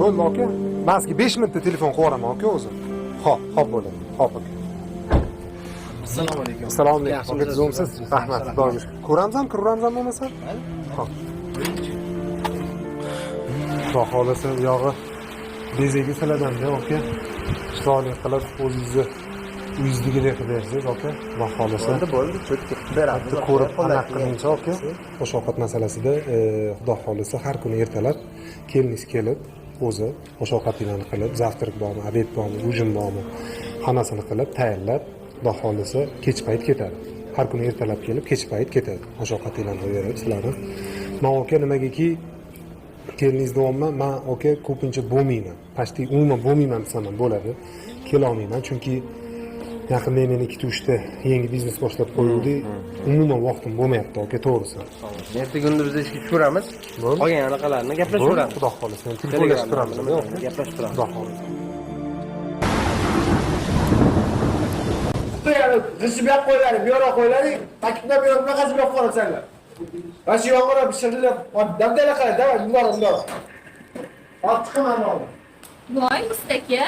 Bo'ldi aka. Men sizga 5 minutda telefon qilib aka o'zi. Xo'p bo'ladi. Xo'p aka. Assalomu alaykum. Assalomu alaykum. Aka tuzumsiz? Rahmat, xudoga shukr. Ko'ramizmi bo'lmasa? Xo'p. Xudo xolasa yog'i bezagi siladanda aka. Chiroyli qilib uyingizdigidek qilib bersangiz aka. Xudo xolasa. Bo'ldi, cho'kib beramiz. Ko'rib aniq qilingchi aka. Osh-ovqat masalasida xudo xolasa har kuni ertalab keliniz kelib, o'zi osh-ovqatinglarni qilib, zavtrak bormi, obed bormi, ujin bormi, hammasini qilib tayyorlab, xudo xolasa kech payt ketadi. Har kuni ertalab kelib, kech payt ketadi. Osh-ovqatinglarni berib sizlarni. Men aka nimagaki keliniz davomman, men aka ko'pincha bo'lmayman. Pashti umuman bo'lmayman desam ham bo'ladi. Kela olmayman chunki yaqinda men 2-3 ta yangi biznes boshlab qo'ydik. Umuman vaqtim bo'lmayapti aka, to'g'risi. Erta kunduzda ishga tushiramiz. Qolgan anaqalarni gaplashaveramiz. Xudo xolasa, telefonlashib turamiz. Gaplashib turamiz. Xudo xolasa. G'ishib yoq qo'ylaring, bu yoqqa qo'ylaring. Paketda bu yoqqa qazib yoq qo'yasanlar. Mana shu yoqqa pishirilib, damdala qiladi, davay, bundoq. Ortiqman oldi. Voy, ustaka.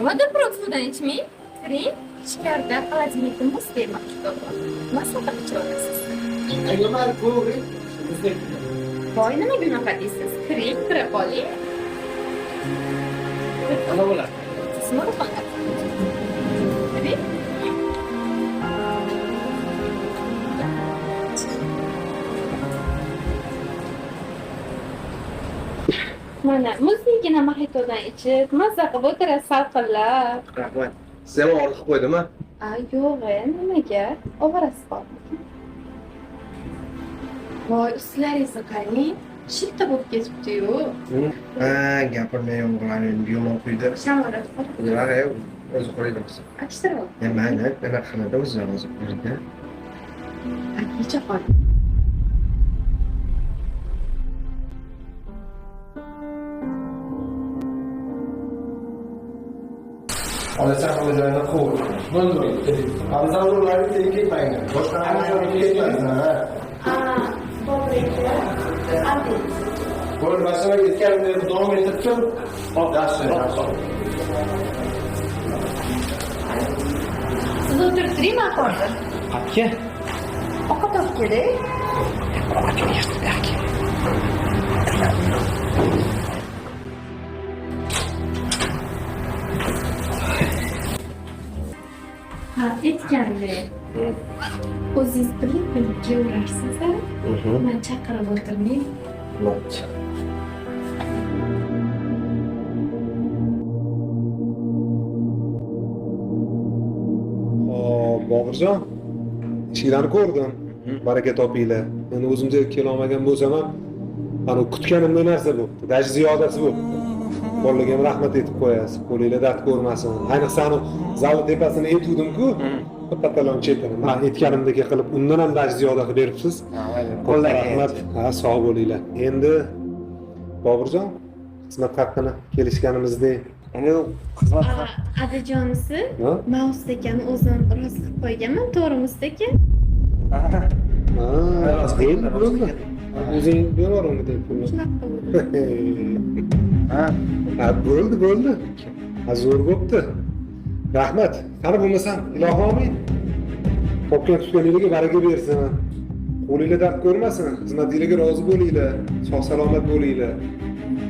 Vodoprod ichmang. Kiring, ichkarida холодильникda muz bermoqchi bo'ldim. Maslahat icha olasiz. Agar ko'ring, Voy, nima bunaqa deysiz? Kiring, kirib oling. nima bo'ladi? Sizmi qanaqa? Kiring. Mana muzligina mohitodan ichib, mazza qilib o'tirasiz salqinlab. Rahmat. Siz ham og'riq qo'ydimi? Yo'q, nimaga? Ovorasiz bormi? Voy, ustlaringizni qarang. Shitta bo'lib ketibdi-yu. Gapirmay yomg'irlarni yomon quydi. Shamorat bor. Ular o'zi qo'ydimiz. Achishtirib ol. Mayli, nima qiladi o'zi qo'ydi. Necha qol? Olasan qo'ylarni qo'y. Bo'ldi. Abzallarni tekib qo'ying. Boshqa narsa ketmaydi. To'g'ri. Adi. Bo'ldi, masala ketganda davom etib tur. Yaxshi. Siz o'tirtiring, men qoldim. Qapga? Ovqat olib keling. Aytgandek, o'zingiz bilib kelaverasiz. Men chaqirib o'tirmang. Bobirjon, ishinglarni ko'rdim. Baraka topinglar. Endi o'zimga kela olmagan bo'lsam ham, ana kutganimdek narsa bo'pti. Dash ziyodasi bo'pti. Bolalarga ham rahmat aytib qo'yasiz. Qo'linglar dard ko'rmasin. Ayniqsa ana zalni tepasini aytuvdim-ku. Patalon chetini. Men aytganimdek qilib, undan ham dash ziyoda qilib beribsiz. Qo'llarga rahmat. Sog' bo'linglar. Endi Bobirjon, xizmat haqini kelishganimizdek. Endi xizmat Adajonisi, Ha? men ustakani o'zim rost qilib qo'yganman, to'g'rimi ustaka? Endi bo'ldi. O'zing bevormi deb pulni. Shunaqa bo'ldi. Bo'ldi. Zo'r bo'pti. Rahmat. Qani bo'lmasam, ilohim omin. Topgan tutganingizga baraka bersin. Qo'linglar dard ko'rmasin. Xizmatingizga rozi bo'linglar. Sog' salomat bo'linglar.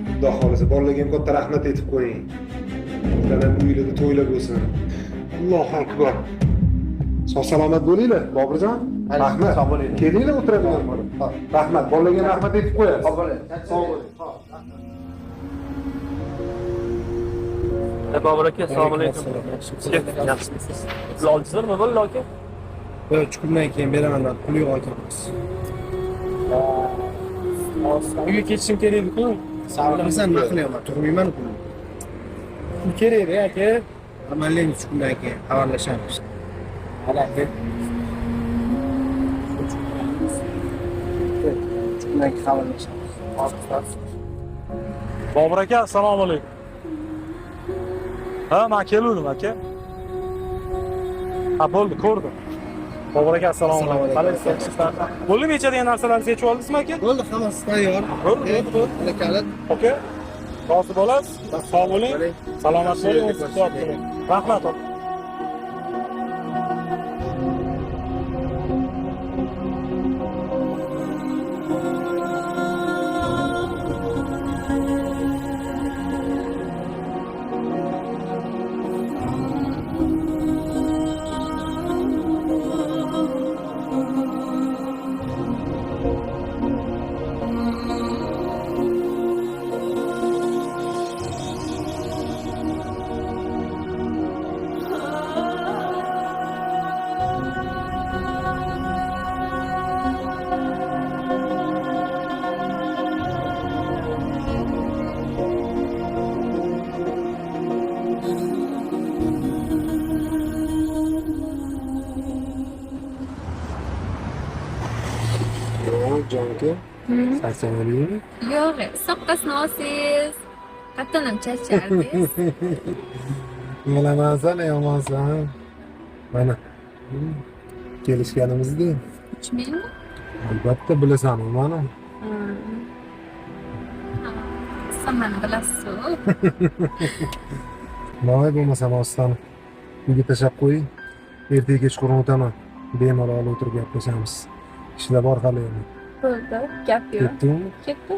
Xudo xolisa bolalarga ham katta rahmat aytib qo'ying. Ularning uylarida to'ylar bo'lsin. Allohu akbar. Sog' salomat bo'linglar, Bobirjon. Rahmat. Sog' bo'ling. Kelinglar o'tiradilar. Rahmat. Bolalarga rahmat aytib qo'yasiz. Sog' bo'ling. Sog' bo'ling. Bobur aka, assalomu alaykum. Yaxshimisiz? Siz oldingizmi bo'ldi aka? Yo'q, chuqurdan keyin beraman, pul yo'q ekanmiz. Uyga ketishim kerak-ku. Bilasan, nima qilyapman? Turmayman pul. Pul kerak-da aka. Amallang chuqurdan keyin xabarlashamiz. Mana aka. Chuqurdan keyin xabarlashamiz. Bobur aka, assalomu alaykum. Ha, men keldim aka. Ha, bo'ldi, ko'rdim. Bobur aka, assalomu alaykum. Qalaysiz? Bo'ldimi, ichadigan narsalarni yechib oldingizmi aka? Bo'ldi, hammasi tayyor. Bo'ldi. Kalit. Aka. Rozi bo'lasiz? Sog' bo'ling. Salomat bo'ling. O'zingizni quvvat qiling. Rahmat. Jonka, charchamadingmi? Yo'q, soqqasini olsangiz, qatdan ham charchardingiz. Bilaman san, yomonsan. Mana. Kelishganimizni 3000 mi? albatta bilasan, mana. Sen meni bilasiz-ku. Voy bo'lmasa ostani. Uyga tashlab qo'ying. Ertaga kechqurun o'taman. Bemalol o'tirib gaplashamiz. Ishlar bor hali. Bo'ldi, gap yo'q. Ketdingmi? Ketdi.